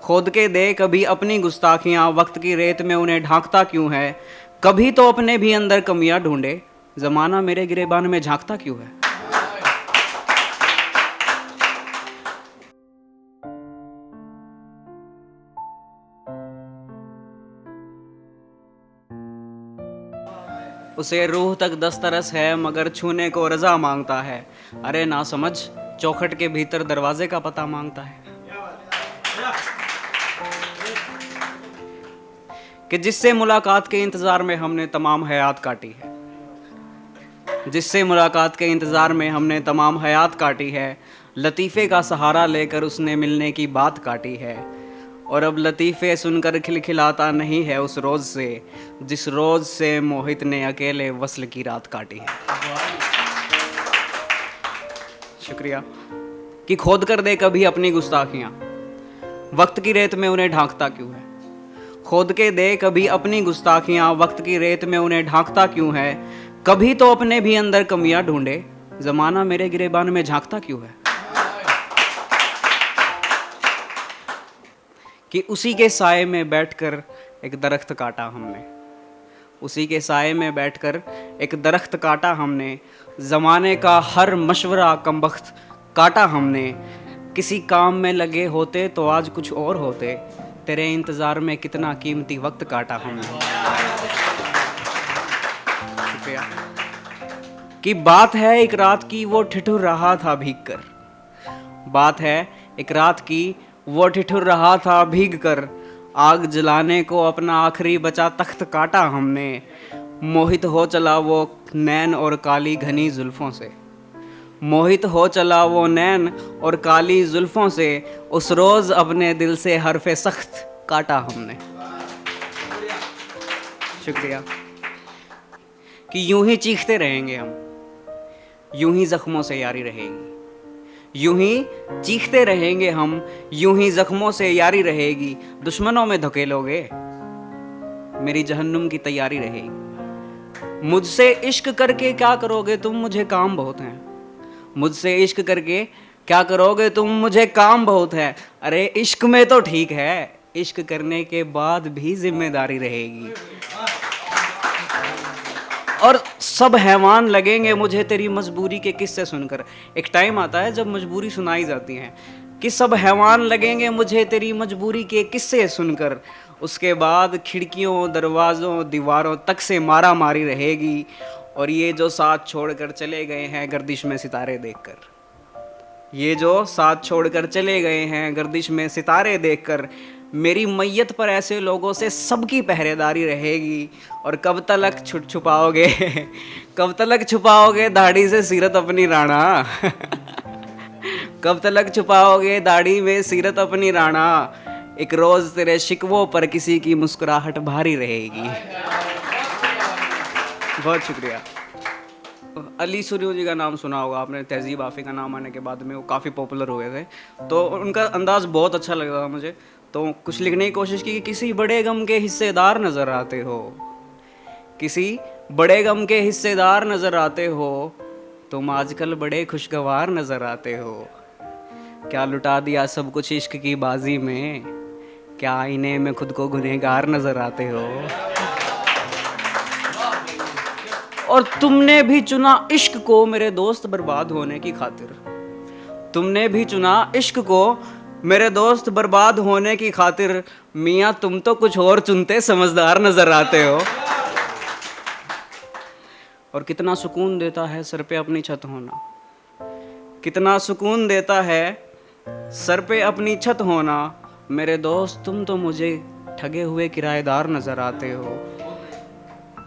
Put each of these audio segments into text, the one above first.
खोद के दे कभी अपनी गुस्ताखियां, वक्त की रेत में उन्हें ढांकता क्यों है। कभी तो अपने भी अंदर कमियां ढूंढे, जमाना मेरे गिरेबान में झांकता क्यों है। उसे रूह तक दस्तरस है मगर छूने को रजा मांगता है। अरे ना समझ चौखट के भीतर दरवाजे का पता मांगता है। कि जिससे मुलाकात के इंतजार में हमने तमाम हयात काटी है, जिससे मुलाकात के इंतजार में हमने तमाम हयात काटी है। लतीफ़े का सहारा लेकर उसने मिलने की बात काटी है। और अब लतीफ़े सुनकर खिलखिलाता नहीं है उस रोज़ से, जिस रोज़ से मोहित ने अकेले वस्ल की रात काटी है। शुक्रिया। कि खोद कर दे कभी अपनी गुस्ताखियाँ, वक्त की रेत में उन्हें ढांकता क्यों है। खोद के दे कभी अपनी गुस्ताखियाँ, वक्त की रेत में उन्हें ढांकता क्यों है। कभी तो अपने भी अंदर कमियां ढूंढे, जमाना मेरे गिरेबान में झांकता क्यों है। कि उसी के साए में बैठकर एक दरख्त काटा हमने, उसी के साए में बैठकर एक दरख्त काटा हमने। ज़माने का हर मशवरा कमबख्त काटा हमने। किसी काम में लगे होते तो आज कुछ और होते, तेरे इंतज़ार में कितना कीमती वक्त काटा हमने। शुक्रिया। कि बात है एक रात की वो ठिठुर रहा था भीग कर, बात है एक रात की वो ठिठुर रहा था भीग कर। आग जलाने को अपना आखिरी बचा तख्त काटा हमने। मोहित हो चला वो नैन और काली घनी जुल्फों से, मोहित हो चला वो नैन और काली जुल्फों से। उस रोज़ अपने दिल से हरफे सख्त काटा हमने। शुक्रिया। कि यूं ही चीखते रहेंगे हम, यूं ही जख्मों से यारी रहेगी, यूं ही चीखते रहेंगे हम, यूं ही जख्मों से यारी रहेगी। दुश्मनों में धकेलोगे मेरी जहन्नुम की तैयारी रहेगी। मुझसे इश्क करके क्या करोगे तुम, मुझे काम बहुत है। मुझसे इश्क करके क्या करोगे तुम, मुझे काम बहुत है। अरे इश्क में तो ठीक है, इश्क करने के बाद भी जिम्मेदारी रहेगी। और सब हैवान लगेंगे मुझे तेरी मजबूरी के किस्से सुनकर। एक टाइम आता है जब मजबूरी सुनाई जाती है। कि सब हैवान लगेंगे मुझे तेरी मजबूरी के किस्से सुनकर। उसके बाद खिड़कियों दरवाज़ों दीवारों तक से मारा मारी रहेगी। और ये जो साथ छोड़कर चले गए हैं गर्दिश में सितारे देखकर, ये जो साथ छोड़कर चले गए हैं गर्दिश में सितारे देखकर। मेरी मैयत पर ऐसे लोगों से सबकी पहरेदारी रहेगी। और कब तलक छुपाओगे कब तलक छुपाओगे दाढ़ी से सीरत अपनी राणा कब तलक छुपाओगे दाढ़ी में सीरत अपनी राणा। एक रोज़ तेरे शिकवों पर किसी की मुस्कुराहट भारी रहेगी। बहुत शुक्रिया। अली सुरियो जी का नाम सुना होगा आपने, तहजीब आफ़ी का नाम आने के बाद में वो काफ़ी पॉपुलर हुए थे। तो उनका अंदाज़ बहुत अच्छा लग रहा था मुझे, तो कुछ लिखने की कोशिश की कि किसी बड़े गम के हिस्सेदार नज़र आते हो, किसी बड़े गम के हिस्सेदार नज़र आते हो। तुम आजकल बड़े खुशगवार नज़र आते हो। क्या लुटा दिया सब कुछ इश्क की बाजी में, क्या आईने में खुद को गुनहगार नज़र आते हो। और तुमने भी चुना इश्क को मेरे दोस्त बर्बाद होने की खातिर, तुमने भी चुना इश्क को मेरे दोस्त बर्बाद होने की खातिर। मियाँ तुम तो कुछ और चुनते समझदार नजर आते हो। और कितना सुकून देता है सर पे अपनी छत होना, कितना सुकून देता है सर पे अपनी छत होना। मेरे दोस्त तुम तो मुझे ठगे हुए किराएदार नजर आते हो।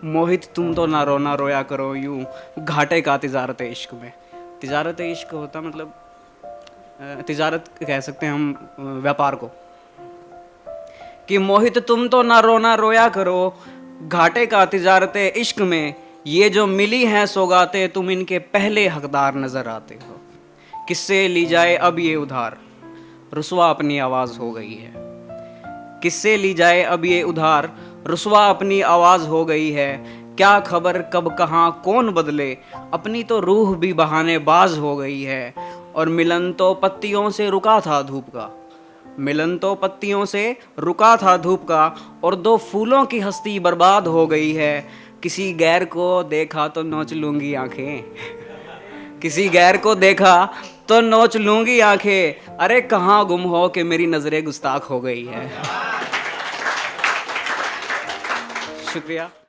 मोहित तुम तो ना रोना रोया करो यूं घाटे का तिजारत इश्क में। तिजारत इश्क होता मतलब तिजारत कह सकते हैं हम व्यापार को। कि मोहित तुम तो ना रोना रोया करो घाटे का तिजारत इश्क में। ये जो मिली हैं सौगातें तुम इनके पहले हकदार नजर आते हो। किससे ली जाए अब ये उधार, रुसवा अपनी आवाज़ हो गई है। किससे ली जाए अब ये उधार, रुसवा अपनी आवाज़ हो गई है। क्या खबर कब कहाँ कौन बदले, अपनी तो रूह भी बहाने बाज हो गई है। और मिलन तो पत्तियों से रुका था धूप का, मिलन तो पत्तियों से रुका था धूप का, और दो फूलों की हस्ती बर्बाद हो गई है। किसी गैर को देखा तो नोच लूंगी आंखें, किसी गैर को देखा तो नोच लूंगी आंखें। अरे कहाँ गुम हो कि मेरी नजरें गुस्ताख हो गई है। शुक्रिया।